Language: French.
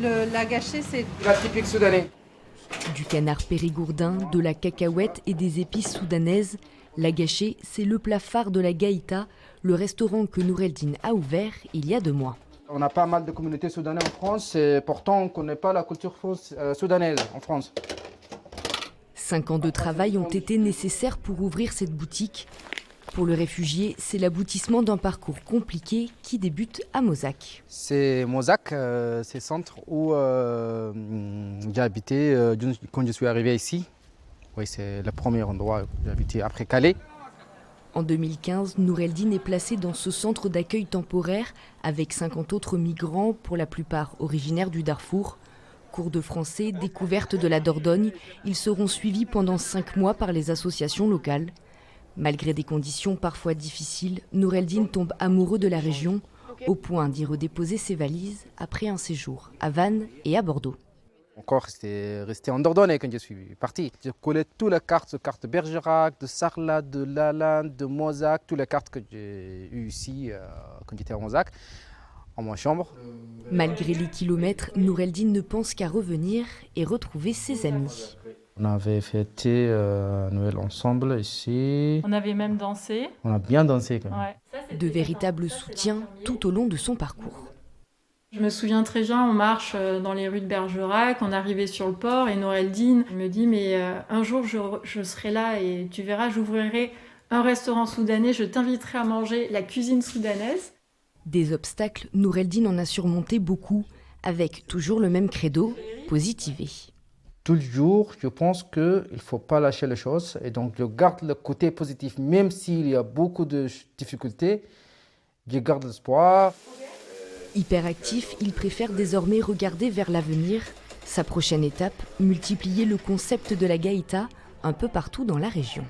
La gâchée, c'est la typique soudanais. Du canard périgourdin, de la cacahuète et des épices soudanaises, la gâchée, c'est le plat phare de la Gaïta, le restaurant que Noureldine a ouvert il y a 2 mois. On a pas mal de communautés soudanaises en France, et pourtant on ne connaît pas la culture soudanaise en France. 5 ans de travail ont été nécessaires pour ouvrir cette boutique. Pour le réfugié, c'est l'aboutissement d'un parcours compliqué qui débute à Mozac. C'est Mozac, c'est le centre où j'ai habité quand je suis arrivé ici. Oui, c'est le premier endroit où j'ai habité après Calais. En 2015, Noureldine est placée dans ce centre d'accueil temporaire avec 50 autres migrants, pour la plupart originaires du Darfour. Cours de français, découverte de la Dordogne, ils seront suivis pendant 5 mois par les associations locales. Malgré des conditions parfois difficiles, Noureldine tombe amoureux de la région, au point d'y redéposer ses valises après un séjour à Vannes et à Bordeaux. Encore resté en Dordogne quand je suis parti. Je collais toutes les cartes de Bergerac, de Sarlat, de Lalande, de Mozac, toutes les cartes que j'ai eues ici quand j'étais à Mozac, en ma chambre. Malgré les kilomètres, Noureldine ne pense qu'à revenir et retrouver ses amis. On avait fêté Noël ensemble ici. On avait même dansé. On a bien dansé quand même. Ouais. De véritables soutiens tout au long de son parcours. Je me souviens très bien, on marche dans les rues de Bergerac, on arrivait sur le port et Noureldine me dit mais un jour je serai là et tu verras, j'ouvrirai un restaurant soudanais, je t'inviterai à manger la cuisine soudanaise. Des obstacles, Noureldine en a surmonté beaucoup, avec toujours le même credo, positiver. Tous les jours, je pense qu'il ne faut pas lâcher les choses et donc je garde le côté positif, même s'il y a beaucoup de difficultés, je garde l'espoir. Hyperactif, il préfère désormais regarder vers l'avenir. Sa prochaine étape, multiplier le concept de la Gaïta un peu partout dans la région.